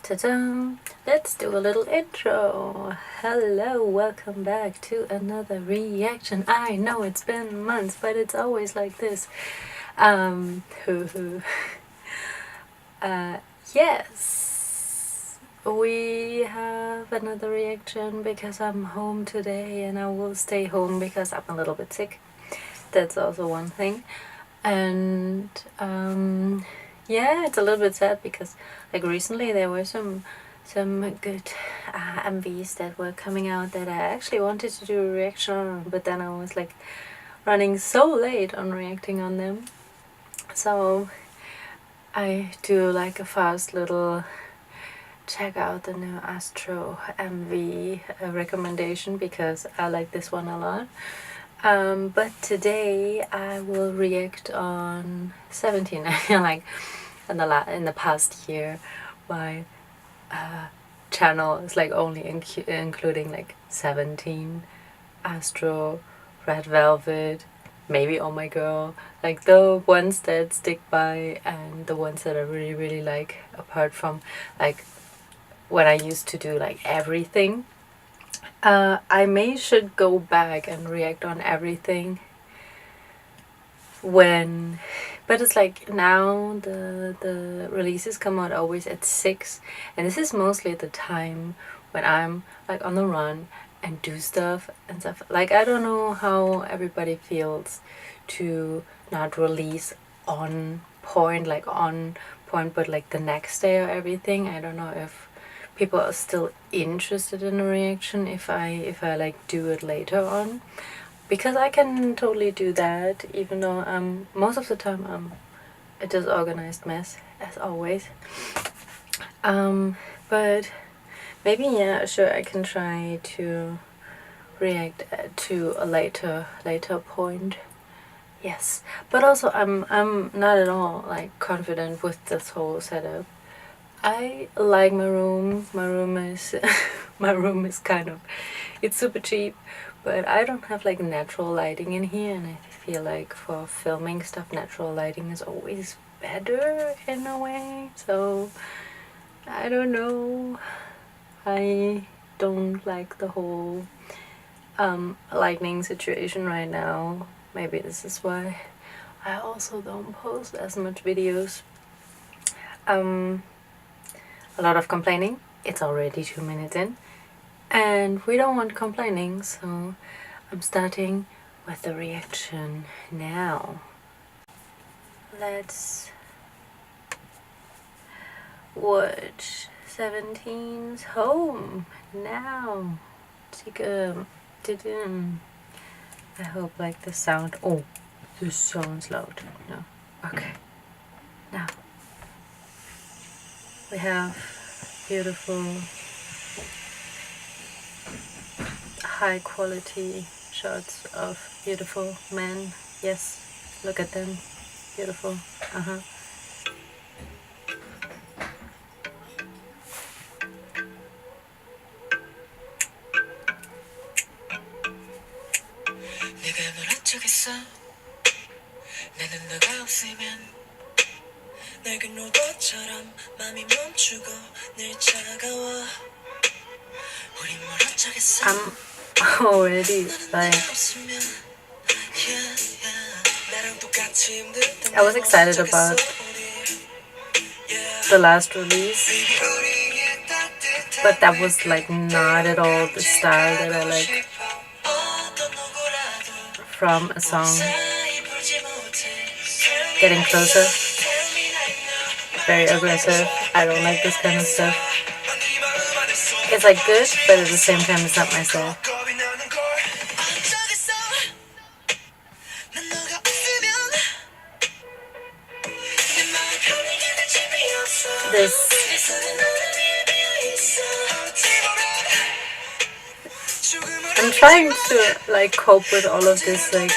Ta-da! Let's do a little intro. Hello, welcome back to another reaction. I know it's been months, but it's always like this. Hoo hoo. Yes, we have another reaction because I'm home today and I will stay home because I'm a little bit sick. That's also one thing. And yeah, it's a little bit sad because like recently there were some good MVs that were coming out that I actually wanted to do a reaction on, but then I was like running so late on reacting on them, so I do like a fast little check out the new Astro MV recommendation because I like this one a lot. But today I will react on 17. Like in the past year, my channel is like only including like 17, Astro, Red Velvet, maybe Oh My Girl, like the ones that stick by and the ones that I really like, apart from like when I used to do like everything. I should go back and react on everything when, but it's like now the releases come out always at 6, and this is mostly the time when I'm like on the run and do stuff and stuff. Like I don't know how everybody feels to not release on point, like on point, but like the next day or everything. I don't know if people are still interested in a reaction if I like do it later on, because I can totally do that, even though most of the time I'm a disorganized mess as always. But maybe, yeah, sure, I can try to react to a later point. Yes, but also I'm not at all like confident with this whole setup. I like my room. My room is my room is kind of, it's super cheap, but I don't have like natural lighting in here, and I feel like for filming stuff natural lighting is always better in a way. So I don't know. I don't like the whole lighting situation right now. Maybe this is why I also don't post as much videos. A lot of complaining. It's already 2 minutes in, and we don't want complaining, so I'm starting with the reaction now. Let's watch 17's Home now. I hope like the sound. Oh, this sounds loud. No. Okay. Now we have beautiful high quality shots of beautiful men. Yes, look at them. Beautiful. I'm already like, I was excited about the last release, but that was like not at all the style that I like from a song. Getting Closer, very aggressive. I don't like this kind of stuff. It's like good, but at the same time it's not my style. I'm trying to like cope with all of this, like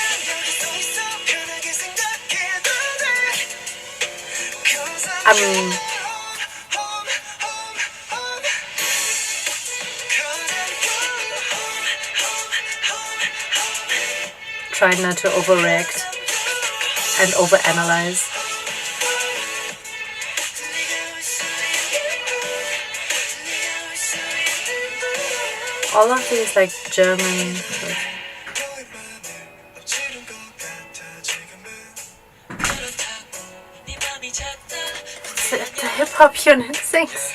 I'm trying not to overreact and overanalyze. all of these like German, the hip hop unit sings.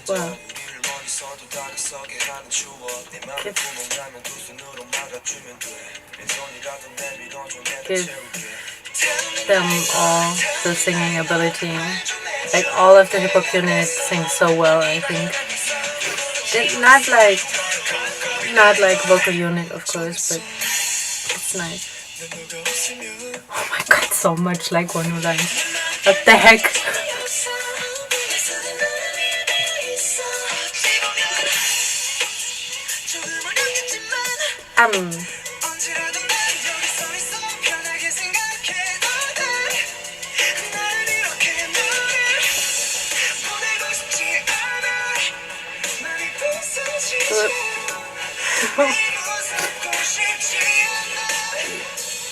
Wow. Give them all the singing ability. Like all of the hip hop units sing so well, I think. Not like vocal unit, of course, but it's nice. Oh my god, so much like 109. What the heck?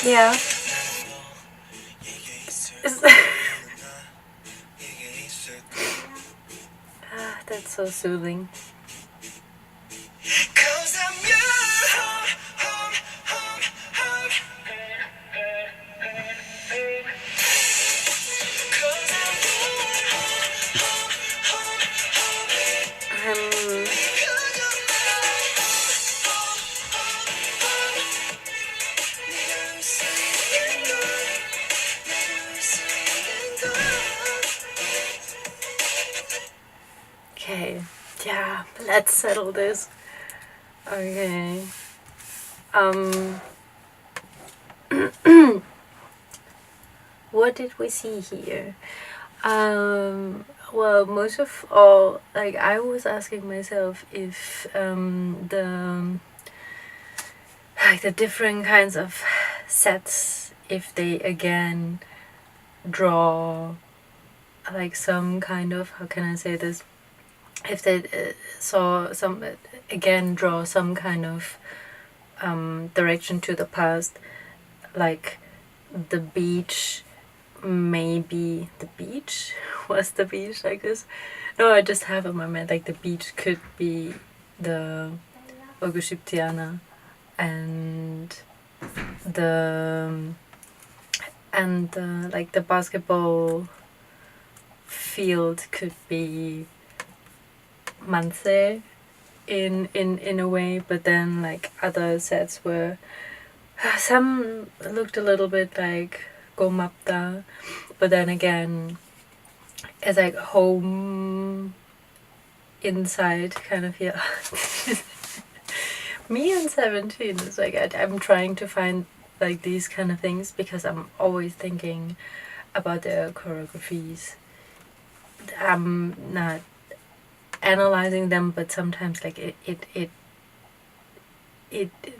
Yeah. That's so soothing. Okay, yeah, let's settle this. Okay. What did we see here? Well, most of all, like I was asking myself if the different kinds of sets, if they again draw like some kind of, how can I say this, if they draw some kind of direction to the past, like the beach. Maybe the beach was the beach like this. No, I just have in my mind like the beach could be the Ogushyptiana, and the like the basketball field could be Manse in a way, but then like other sets were some looked a little bit like Gomapta, but then again it's like home inside kind of here. Me and 17 is like I'm trying to find like these kind of things because I'm always thinking about their choreographies. I'm not analyzing them, but sometimes like it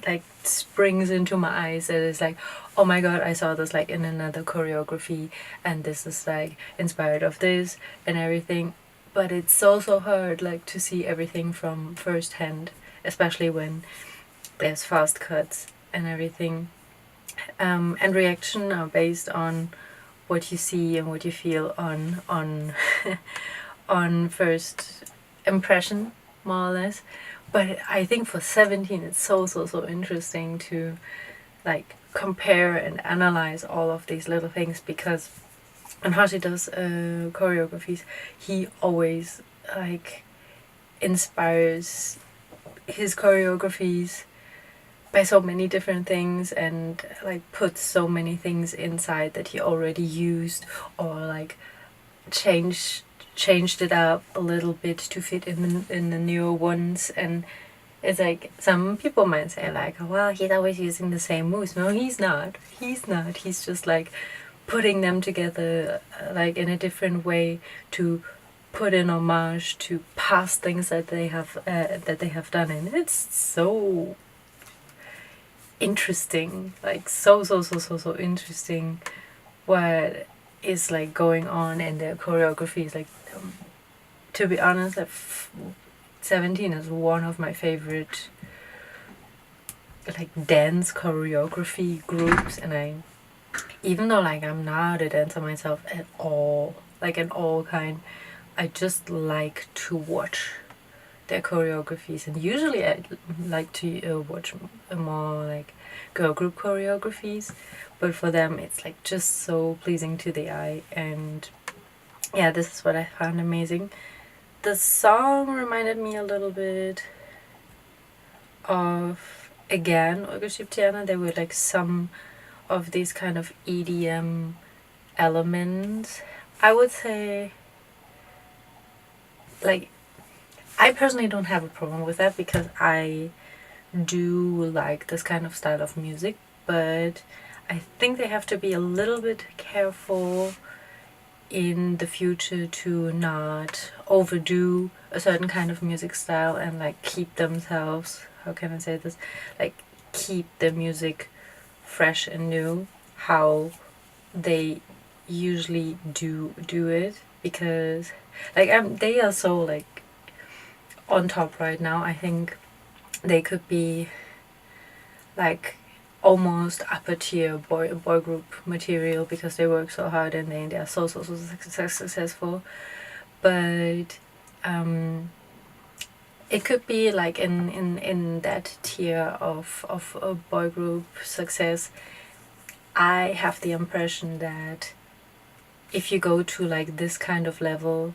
like springs into my eyes and it's like, oh my god, I saw this like in another choreography and this is like inspired of this and everything. But it's so hard like to see everything from first hand, especially when there's fast cuts and everything. And reaction are based on what you see and what you feel on on first impression, more or less. But I think for 17 it's so interesting to like compare and analyze all of these little things, because when Hashi does choreographies, he always like inspires his choreographies by so many different things and like puts so many things inside that he already used, or like changed it up a little bit to fit in the newer ones. And it's like some people might say like, well, he's always using the same moves. No, he's not. He's just like putting them together like in a different way to put in homage to past things that they have done, and it's so interesting, like so interesting what is like going on in their choreographies. Like to be honest, 17 is one of my favorite like dance choreography groups, and I, even though like I'm not a dancer myself at all, like in all kind, I just like to watch their choreographies, and usually I like to watch more like girl group choreographies, but for them it's like just so pleasing to the eye. And yeah, this is what I found amazing. The song reminded me a little bit of, again, Ögeshiptiana. There were like some of these kind of EDM elements. I would say, like, I personally don't have a problem with that because I do like this kind of style of music, but I think they have to be a little bit careful in the future to not overdo a certain kind of music style and like keep themselves, how can I say this, like keep the music fresh and new how they usually do it, because like they are so like on top right now. I think they could be like almost upper tier boy group material because they work so hard and they are so successful. But it could be like in that tier of a boy group success. I have the impression that if you go to like this kind of level,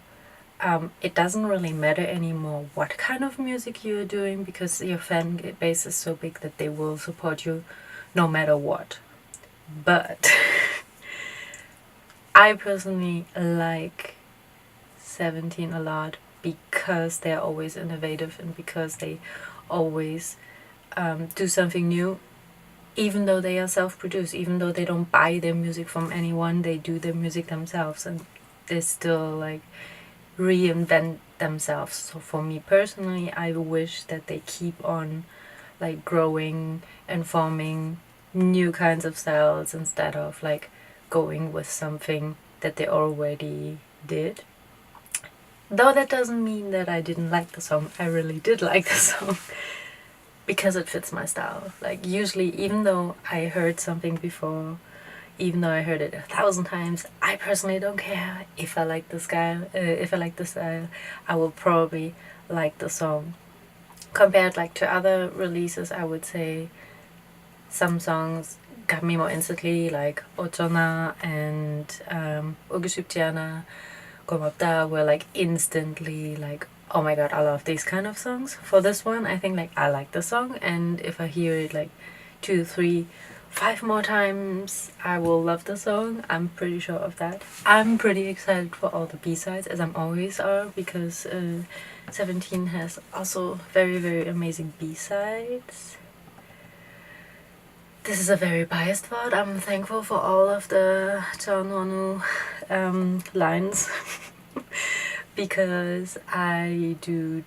it doesn't really matter anymore what kind of music you're doing, because your fan base is so big that they will support you no matter what. But I personally like 17 a lot because they're always innovative and because they always do something new. Even though they are self-produced, even though they don't buy their music from anyone, they do their music themselves and they still like reinvent themselves. So for me personally, I wish that they keep on like growing and forming new kinds of styles instead of like going with something that they already did. Though that doesn't mean that I didn't like the song. I really did like the song because it fits my style. Like usually, even though I heard something before, even though I heard it 1,000 times, I personally don't care if I like the style. If I like the style, I will probably like the song. Compared like to other releases, I would say some songs got me more instantly, like Ochona and Ögeshiptiana, Komapta were like instantly like, oh my god, I love these kind of songs. For this one, I think like I like the song, and if I hear it like 2, 3, 5 more times, I will love the song. I'm pretty sure of that. I'm pretty excited for all the B-sides, as I'm always are, because 17 has also very amazing B-sides. This is a very biased thought. I'm thankful for all of the Chaunonu lines because I do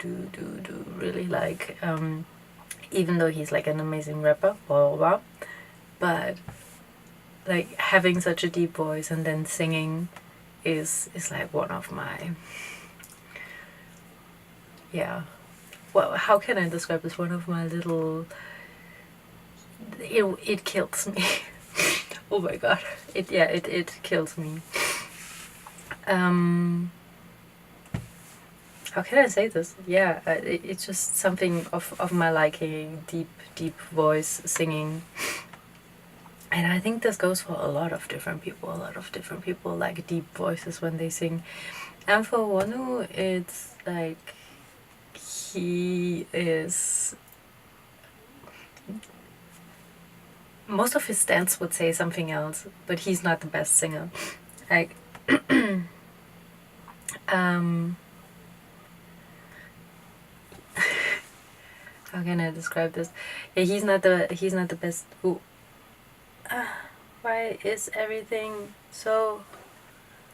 really like, even though he's like an amazing rapper, blah blah blah, but like having such a deep voice and then singing is like one of my, yeah, well, how can I describe this, one of my little, it kills me. Oh my god, it kills me. How can I say this? Yeah, it's just something of my liking, deep voice singing. And I think this goes for a lot of different people. A lot of different people like deep voices when they sing. And for Wonu, it's like he is, most of his stance would say something else, but he's not the best singer. Like how can I describe this? Yeah, he's not the best. Ooh. Why is everything so?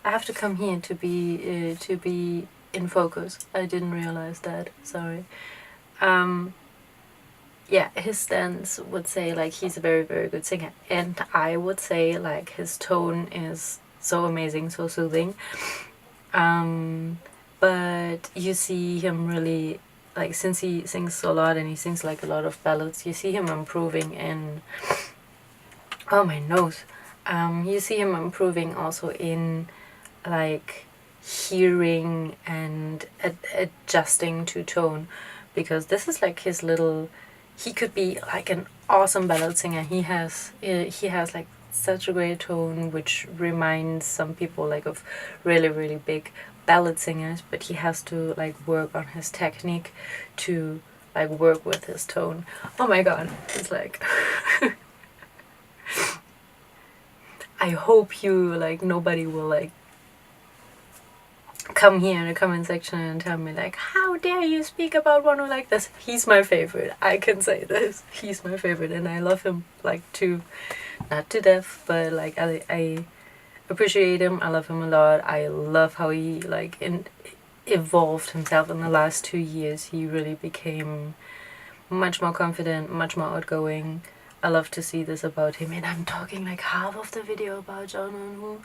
I have to come here to be in focus. I didn't realize that. Sorry. Yeah, his stance would say like he's a very good singer, and I would say like his tone is so amazing, so soothing. But you see him really, like, since he sings a lot and he sings like a lot of ballads, you see him improving in, oh my nose, you see him improving also in like hearing and adjusting to tone, because this is like his little, he could be like an awesome ballad singer. He has like such a great tone, which reminds some people like of really, really big ballad singers, but he has to like work on his technique to like work with his tone. Oh my god, it's like I hope you like, nobody will like come here in the comment section and tell me like, how dare you speak about one who like this. He's my favorite, I can say this. He's my favorite, and I love him like to, not to death, but like I appreciate him. I love him a lot. I love how he like evolved himself in the last 2 years. He really became much more confident, much more outgoing. I love to see this about him, and I'm talking like half of the video about Jung Eun-woo.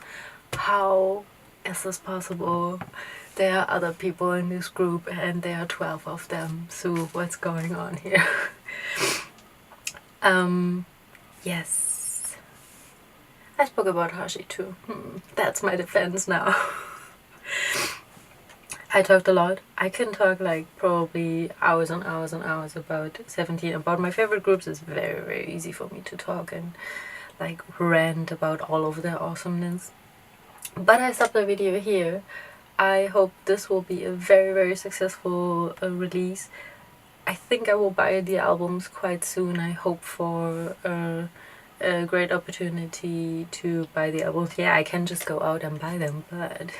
How is this possible? There are other people in this group and there are 12 of them, so what's going on here? Yes, I spoke about Hashi too. That's my defense now. I talked a lot. I can talk like probably hours and hours and hours about 17. About my favorite groups. It's very, very easy for me to talk and like rant about all of their awesomeness. But I stopped the video here. I hope this will be a very, very successful release. I think I will buy the albums quite soon. I hope for a great opportunity to buy the albums. Yeah, I can just go out and buy them, but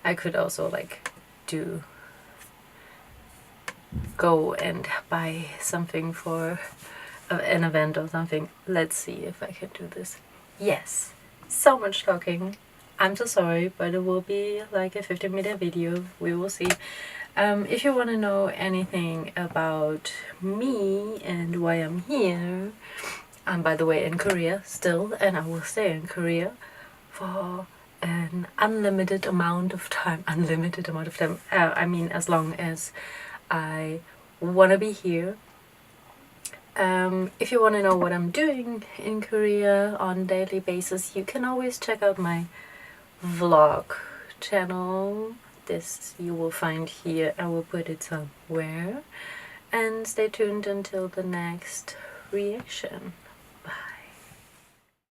I could also like go and buy something for an event or something. Let's see if I can do this. Yes, so much talking. I'm so sorry, but it will be like a 15-minute video. We will see. If you want to know anything about me and why I'm here, I'm by the way in Korea still, and I will stay in Korea for an unlimited amount of time. Unlimited amount of time. I mean, as long as I want to be here. If you want to know what I'm doing in Korea on a daily basis, you can always check out my vlog channel. This you will find here. I will put it somewhere. And stay tuned until the next reaction.